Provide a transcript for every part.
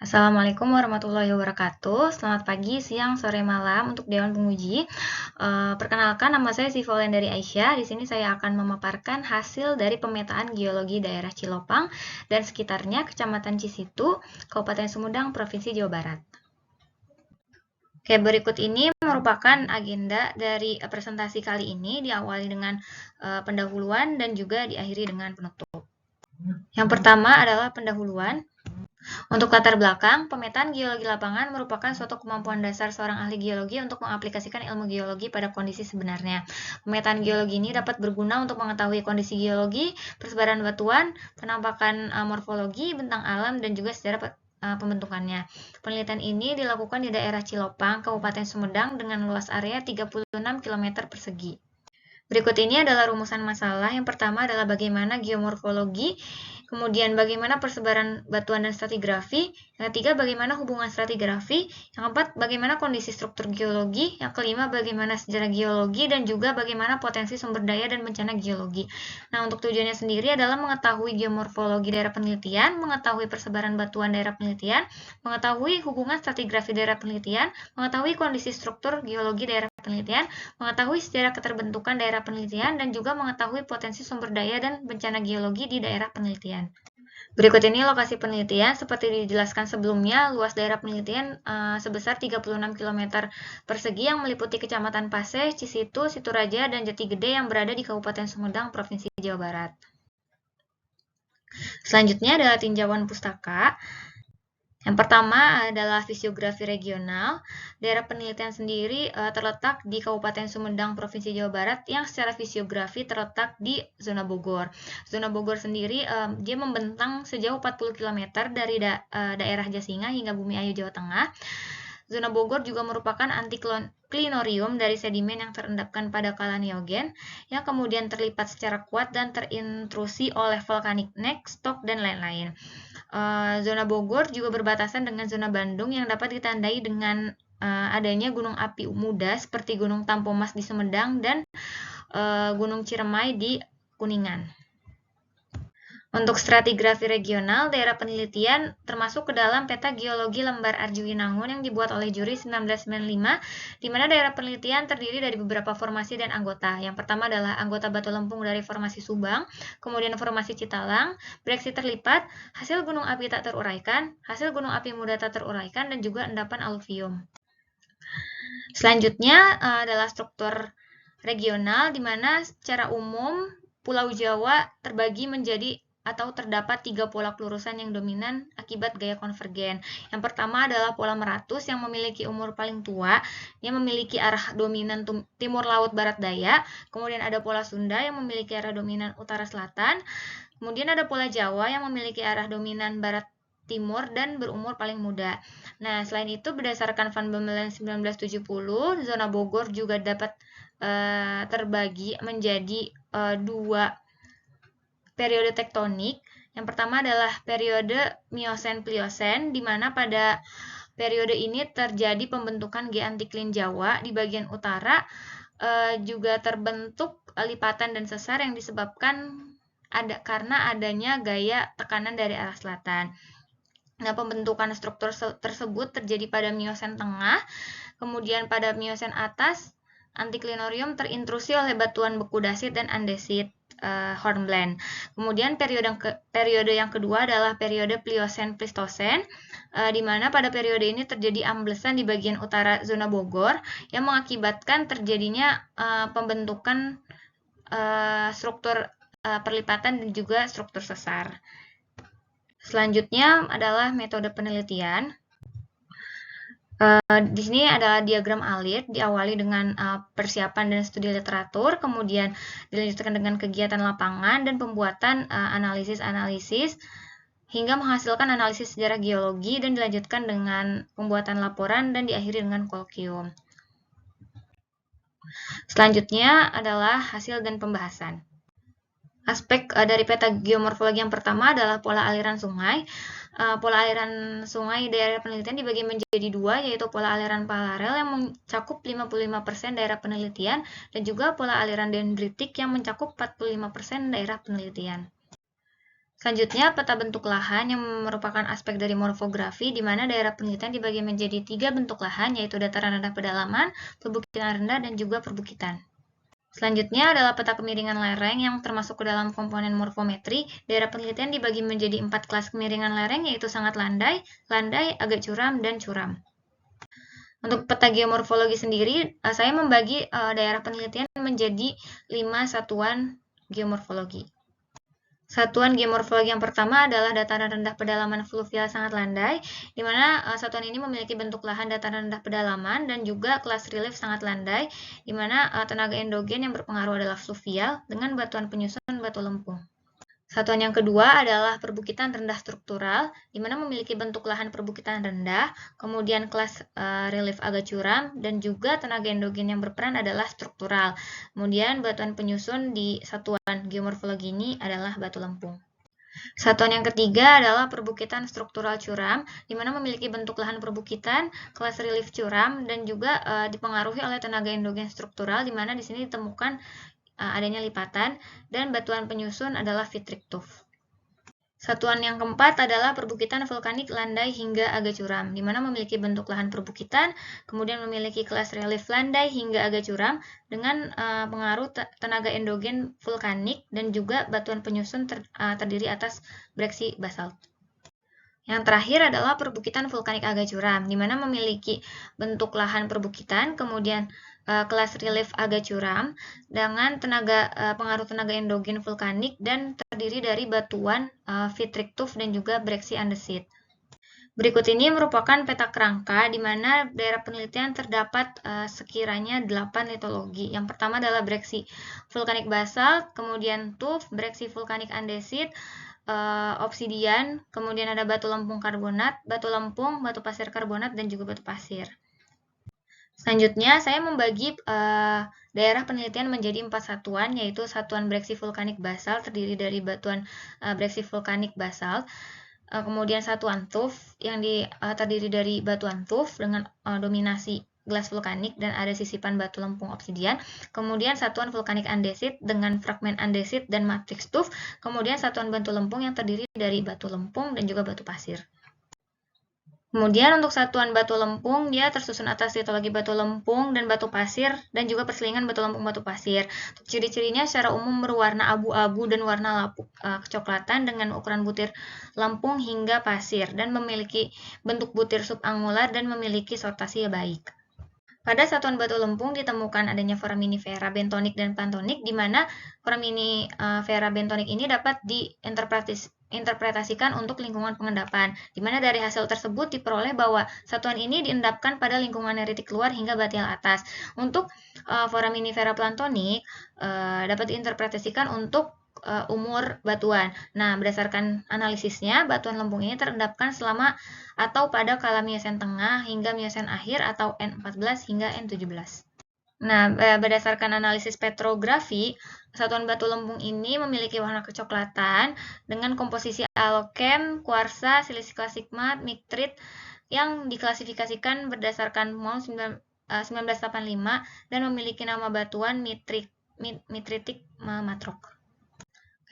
Assalamualaikum warahmatullahi wabarakatuh. Selamat pagi, siang, sore, malam untuk Dewan Penguji. Perkenalkan, nama saya Sifauliandari Aisyah. Di sini saya akan memaparkan hasil dari pemetaan geologi daerah Cilopang dan sekitarnya, Kecamatan Cisitu, Kabupaten Sumedang, Provinsi Jawa Barat. Oke, berikut ini merupakan agenda dari presentasi kali ini, diawali dengan pendahuluan dan juga diakhiri dengan penutup. Yang pertama adalah pendahuluan. Untuk latar belakang, pemetaan geologi lapangan merupakan suatu kemampuan dasar seorang ahli geologi untuk mengaplikasikan ilmu geologi pada kondisi sebenarnya. Pemetaan geologi ini dapat berguna untuk mengetahui kondisi geologi, persebaran batuan, penampakan morfologi, bentang alam, dan juga sejarah pembentukannya. Penelitian ini dilakukan di daerah Cilopang, Kabupaten Sumedang dengan luas area 36 km persegi. Berikut ini adalah rumusan masalah. Yang pertama adalah bagaimana geomorfologi, kemudian bagaimana persebaran batuan dan stratigrafi, yang ketiga bagaimana hubungan stratigrafi, yang keempat bagaimana kondisi struktur geologi, yang kelima bagaimana sejarah geologi, dan juga bagaimana potensi sumber daya dan bencana geologi. Nah, untuk tujuannya sendiri adalah mengetahui geomorfologi daerah penelitian, mengetahui persebaran batuan daerah penelitian, mengetahui hubungan stratigrafi daerah penelitian, mengetahui kondisi struktur geologi daerah penelitian, mengetahui sejarah keterbentukan daerah penelitian, dan juga mengetahui potensi sumber daya dan bencana geologi di daerah penelitian. Berikut ini lokasi penelitian. Seperti dijelaskan sebelumnya, luas daerah penelitian sebesar 36 km persegi yang meliputi Kecamatan Paseh, Cisitu, Situraja, dan Jati Gede yang berada di Kabupaten Sumedang, Provinsi Jawa Barat. Selanjutnya adalah tinjauan pustaka. Yang pertama adalah fisiografi regional. Daerah penelitian sendiri terletak di Kabupaten Sumedang, Provinsi Jawa Barat, yang secara fisiografi terletak di zona Bogor. Zona Bogor sendiri dia membentang sejauh 40 km dari daerah Jasinga hingga Bumi Ayu, Jawa Tengah. Zona Bogor juga merupakan antiklinorium dari sedimen yang terendapkan pada kala Neogen, yang kemudian terlipat secara kuat dan terintrusi oleh volcanic neck, stok, dan lain-lain. Zona Bogor juga berbatasan dengan zona Bandung yang dapat ditandai dengan adanya gunung api muda seperti Gunung Tampomas di Sumedang dan Gunung Ciremai di Kuningan. Untuk stratigrafi regional, daerah penelitian termasuk ke dalam peta geologi lembar Arjuwinangun yang dibuat oleh juri 1995, di mana daerah penelitian terdiri dari beberapa formasi dan anggota. Yang pertama adalah anggota batu lempung dari formasi Subang, kemudian formasi Citalang, breksi terlipat, hasil gunung api tak teruraikan, hasil gunung api muda tak teruraikan, dan juga endapan aluvium. Selanjutnya adalah struktur regional, di mana secara umum Pulau Jawa terbagi menjadi atau terdapat 3 pola kelurusan yang dominan akibat gaya konvergen. Yang pertama adalah pola Meratus yang memiliki umur paling tua, yang memiliki arah dominan timur laut barat daya. Kemudian ada pola Sunda yang memiliki arah dominan utara selatan. Kemudian ada pola Jawa yang memiliki arah dominan barat timur dan berumur paling muda. Nah, selain itu berdasarkan Van Bemmelen 1970, zona Bogor juga dapat terbagi menjadi 2 periode tektonik. Yang pertama adalah periode Miosen-Pliosen, di mana pada periode ini terjadi pembentukan geantiklin Jawa di bagian utara, juga terbentuk lipatan dan sesar yang disebabkan karena adanya gaya tekanan dari arah selatan. Nah, pembentukan struktur tersebut terjadi pada Miosen tengah, kemudian pada Miosen atas, antiklinorium terintrusi oleh batuan beku dasit dan andesit hornblende. Kemudian periode yang kedua adalah periode Pliosen-Plistosen, di mana pada periode ini terjadi amblesan di bagian utara zona Bogor yang mengakibatkan terjadinya pembentukan struktur perlipatan dan juga struktur sesar. Selanjutnya adalah metode penelitian. Di sini adalah diagram alir, diawali dengan persiapan dan studi literatur, kemudian dilanjutkan dengan kegiatan lapangan dan pembuatan analisis-analisis, hingga menghasilkan analisis sejarah geologi dan dilanjutkan dengan pembuatan laporan dan diakhiri dengan kolokium. Selanjutnya adalah hasil dan pembahasan. Aspek dari peta geomorfologi yang pertama adalah pola aliran sungai. Pola aliran sungai daerah penelitian dibagi menjadi 2, yaitu pola aliran paralel yang mencakup 55% daerah penelitian dan juga pola aliran dendritik yang mencakup 45% daerah penelitian. Selanjutnya, peta bentuk lahan yang merupakan aspek dari morfografi, di mana daerah penelitian dibagi menjadi 3 bentuk lahan, yaitu dataran rendah pedalaman, perbukitan rendah, dan juga perbukitan. Selanjutnya adalah peta kemiringan lereng yang termasuk ke dalam komponen morfometri. Daerah penelitian dibagi menjadi 4 kelas kemiringan lereng, yaitu sangat landai, landai, agak curam, dan curam. Untuk peta geomorfologi sendiri, saya membagi daerah penelitian menjadi 5 satuan geomorfologi. Satuan geomorfologi yang pertama adalah dataran rendah pedalaman fluvial sangat landai, di mana satuan ini memiliki bentuk lahan dataran rendah pedalaman dan juga kelas relief sangat landai, di mana tenaga endogen yang berpengaruh adalah fluvial dengan batuan penyusun batu lempung. Satuan yang kedua adalah perbukitan rendah struktural, di mana memiliki bentuk lahan perbukitan rendah, kemudian kelas relief agak curam, dan juga tenaga endogen yang berperan adalah struktural. Kemudian batuan penyusun di satuan geomorfologi ini adalah batu lempung. Satuan yang ketiga adalah perbukitan struktural curam, di mana memiliki bentuk lahan perbukitan, kelas relief curam, dan juga dipengaruhi oleh tenaga endogen struktural, di mana di sini ditemukan adanya lipatan, dan batuan penyusun adalah vitrik tuff. Satuan yang keempat adalah perbukitan vulkanik landai hingga agak curam, di mana memiliki bentuk lahan perbukitan, kemudian memiliki kelas relief landai hingga agak curam, dengan pengaruh tenaga endogen vulkanik, dan juga batuan penyusun terdiri atas breksi basalt. Yang terakhir adalah perbukitan vulkanik agak curam, di mana memiliki bentuk lahan perbukitan, kemudian kelas relief agak curam, dengan pengaruh tenaga endogen vulkanik, dan terdiri dari batuan vitrik tuff dan juga breksi andesit. Berikut ini merupakan peta kerangka di mana daerah penelitian terdapat sekiranya 8 litologi. Yang pertama adalah breksi vulkanik basalt, kemudian tuff, breksi vulkanik andesit, obsidian, kemudian ada batu lempung karbonat, batu lempung, batu pasir karbonat, dan juga batu pasir. Selanjutnya, saya membagi daerah penelitian menjadi 4 satuan, yaitu satuan breksi vulkanik basalt terdiri dari batuan breksi vulkanik basalt, kemudian satuan tuff yang terdiri dari batuan tuff dengan dominasi gelas vulkanik dan ada sisipan batu lempung obsidian, kemudian satuan vulkanik andesit dengan fragmen andesit dan matriks tuff, kemudian satuan batu lempung yang terdiri dari batu lempung dan juga batu pasir. Kemudian untuk satuan batu lempung, dia tersusun atas litologi batu lempung dan batu pasir, dan juga perselingan batu lempung batu pasir. Ciri-cirinya secara umum berwarna abu-abu dan warna lapuk kecoklatan dengan ukuran butir lempung hingga pasir, dan memiliki bentuk butir subangular dan memiliki sortasi baik. Pada satuan batu lempung ditemukan adanya foraminifera bentonik dan plantonik, di mana foraminifera bentonik ini dapat diinterpretasikan untuk lingkungan pengendapan, di mana dari hasil tersebut diperoleh bahwa satuan ini diendapkan pada lingkungan neritik luar hingga batial atas. Untuk foraminifera plantonik dapat diinterpretasikan untuk umur batuan. Nah, berdasarkan analisisnya, batuan lempung ini terendapkan selama atau pada kala Miosen tengah hingga Miosen akhir atau N14 hingga N17. Nah, berdasarkan analisis petrografi, satuan batu lempung ini memiliki warna kecoklatan dengan komposisi alokem, kuarsa, silisiklase sigmat, mitrit yang diklasifikasikan berdasarkan mol 1985 dan memiliki nama batuan mitritik matrok.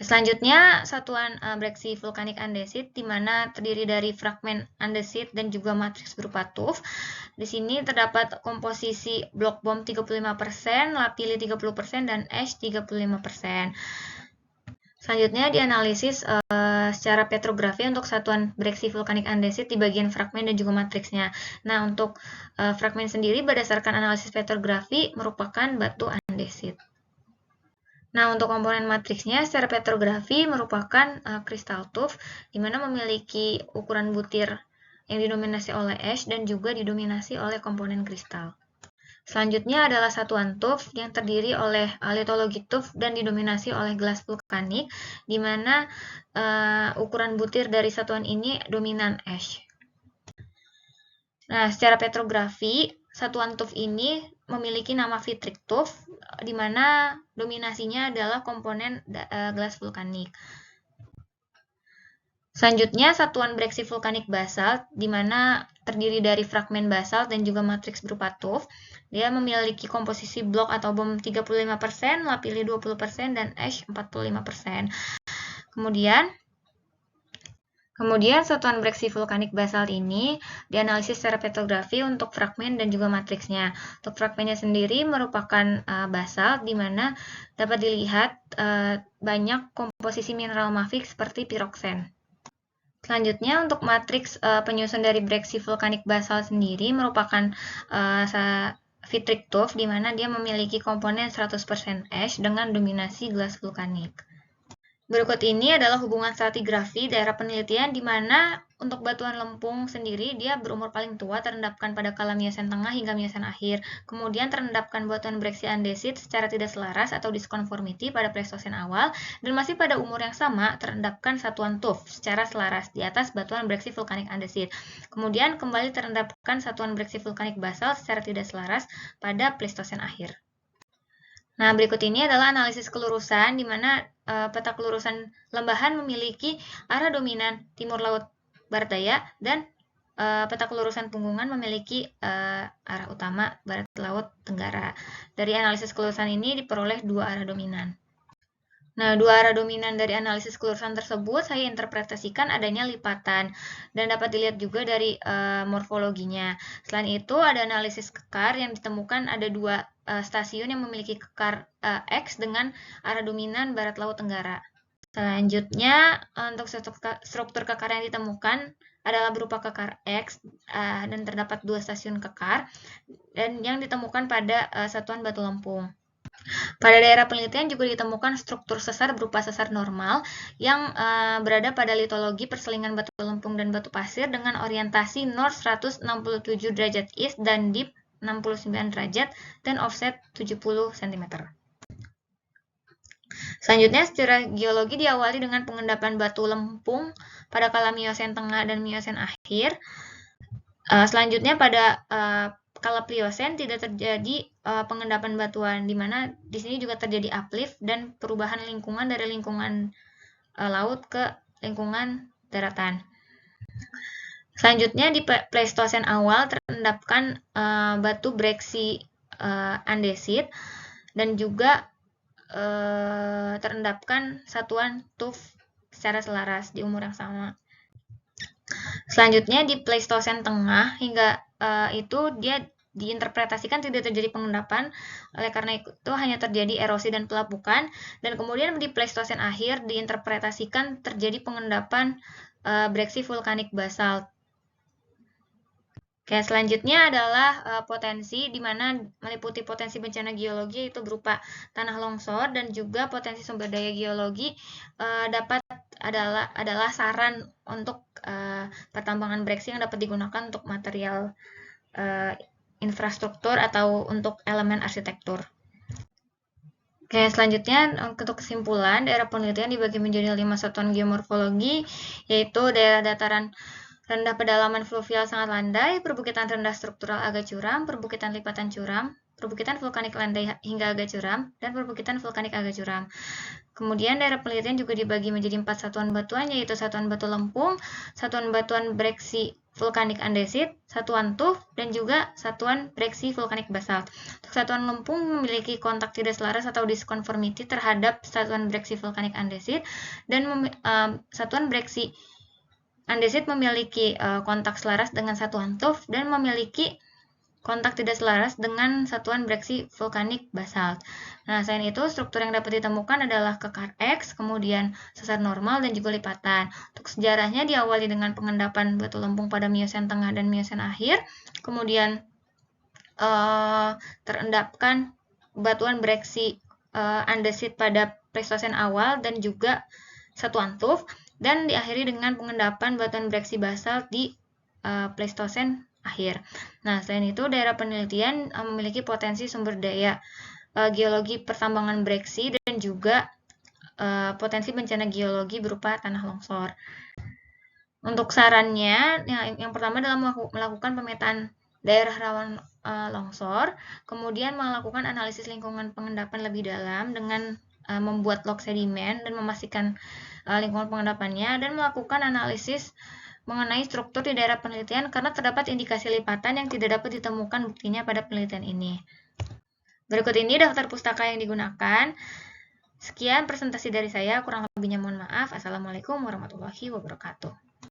Selanjutnya, satuan breksi vulkanik andesit, di mana terdiri dari fragmen andesit dan juga matriks berupa tuff. Di sini terdapat komposisi blok bom 35%, lapili 30%, dan ash 35%. Selanjutnya dianalisis secara petrografi untuk satuan breksi vulkanik andesit di bagian fragmen dan juga matriksnya. Nah, untuk fragmen sendiri berdasarkan analisis petrografi merupakan batu andesit. Nah, untuk komponen matriksnya secara petrografi merupakan kristal tuff, di mana memiliki ukuran butir yang didominasi oleh ash dan juga didominasi oleh komponen kristal. Selanjutnya adalah satuan tuff yang terdiri oleh litologi tuff dan didominasi oleh gelas vulkanik, di mana ukuran butir dari satuan ini dominan ash. Nah, secara petrografi, satuan tuff ini memiliki nama vitrik tuff, di mana dominasinya adalah komponen gelas vulkanik. Selanjutnya, satuan breksi vulkanik basalt, di mana terdiri dari fragmen basalt dan juga matriks berupa tuff. Dia memiliki komposisi blok atau bom 35%, lapili 20%, dan ash 45%. Kemudian, Kemudian satuan breksi vulkanik basalt ini dianalisis secara petrografi untuk fragmen dan juga matriksnya. Untuk fragmennya sendiri merupakan basalt di mana dapat dilihat banyak komposisi mineral mafik seperti piroksen. Selanjutnya untuk matriks penyusun dari breksi vulkanik basalt sendiri merupakan vitric tuff di mana dia memiliki komponen 100% ash dengan dominasi gelas vulkanik. Berikut ini adalah hubungan stratigrafi daerah penelitian di mana untuk batuan lempung sendiri dia berumur paling tua terendapkan pada kala Miosen tengah hingga Miosen akhir. Kemudian terendapkan batuan breksi andesit secara tidak selaras atau disconformity pada Pleistosen awal dan masih pada umur yang sama terendapkan satuan tuff secara selaras di atas batuan breksi vulkanik andesit. Kemudian kembali terendapkan satuan breksi vulkanik basalt secara tidak selaras pada Pleistosen akhir. Nah, berikut ini adalah analisis kelurusan di mana peta kelurusan lembahan memiliki arah dominan timur laut barat daya dan peta kelurusan punggungan memiliki arah utama barat laut tenggara. Dari analisis kelurusan ini diperoleh dua arah dominan. Nah, dua arah dominan dari analisis kelurusan tersebut saya interpretasikan adanya lipatan dan dapat dilihat juga dari morfologinya. Selain itu, ada analisis kekar yang ditemukan ada dua stasiun yang memiliki kekar X dengan arah dominan barat laut tenggara. Selanjutnya, untuk struktur kekar yang ditemukan adalah berupa kekar X dan terdapat dua stasiun kekar dan yang ditemukan pada satuan batu lempung. Pada daerah penelitian juga ditemukan struktur sesar berupa sesar normal yang berada pada litologi perselingan batu lempung dan batu pasir dengan orientasi north 167 derajat east dan deep 69 derajat dan offset 70 cm. Selanjutnya, secara geologi diawali dengan pengendapan batu lempung pada kala Miosen tengah dan Miosen akhir. Selanjutnya pada kala Pliosen tidak terjadi pengendapan batuan, di mana di sini juga terjadi uplift dan perubahan lingkungan dari lingkungan laut ke lingkungan daratan. Selanjutnya di Pleistosen awal terendapkan batu breksi andesit dan juga terendapkan satuan tuff secara selaras di umur yang sama. Selanjutnya di Pleistosen tengah hingga itu dia diinterpretasikan tidak terjadi pengendapan, oleh karena itu hanya terjadi erosi dan pelapukan, dan kemudian di Pleistosen akhir diinterpretasikan terjadi pengendapan breksi vulkanik basalt. Oke, selanjutnya adalah potensi di mana meliputi potensi bencana geologi itu berupa tanah longsor dan juga potensi sumber daya geologi adalah saran untuk pertambangan breksi yang dapat digunakan untuk material infrastruktur atau untuk elemen arsitektur. Oke, selanjutnya untuk kesimpulan, daerah penelitian dibagi menjadi 5 satuan geomorfologi, yaitu daerah dataran rendah pedalaman fluvial sangat landai, perbukitan rendah struktural agak curam, perbukitan lipatan curam, perbukitan vulkanik landai hingga agak curam, dan perbukitan vulkanik agak curam. Kemudian daerah penelitian juga dibagi menjadi 4 satuan batuan, yaitu satuan batu lempung, satuan batuan breksi vulkanik andesit, satuan tuff, dan juga satuan breksi vulkanik basalt. Untuk satuan lempung memiliki kontak tidak selaras atau disconformity terhadap satuan breksi vulkanik andesit, dan satuan breksi andesit memiliki kontak selaras dengan satuan tuff dan memiliki kontak tidak selaras dengan satuan breksi vulkanik basalt. Nah, selain itu, struktur yang dapat ditemukan adalah kekar X, kemudian sesar normal, dan juga lipatan. Untuk sejarahnya diawali dengan pengendapan batu lempung pada Miosen tengah dan Miosen akhir, kemudian terendapkan batuan breksi andesit pada Pleistosen awal dan juga satuan tuff, dan diakhiri dengan pengendapan batuan breksi basalt di Pleistosen akhir. Nah, selain itu, daerah penelitian memiliki potensi sumber daya geologi pertambangan breksi dan juga potensi bencana geologi berupa tanah longsor. Untuk sarannya, yang pertama adalah melakukan pemetaan daerah rawan longsor, kemudian melakukan analisis lingkungan pengendapan lebih dalam dengan membuat log sedimen dan memastikan lingkungan pengendapannya, dan melakukan analisis mengenai struktur di daerah penelitian karena terdapat indikasi lipatan yang tidak dapat ditemukan buktinya pada penelitian ini. Berikut ini daftar pustaka yang digunakan. Sekian presentasi dari saya, kurang lebihnya mohon maaf. Assalamualaikum warahmatullahi wabarakatuh.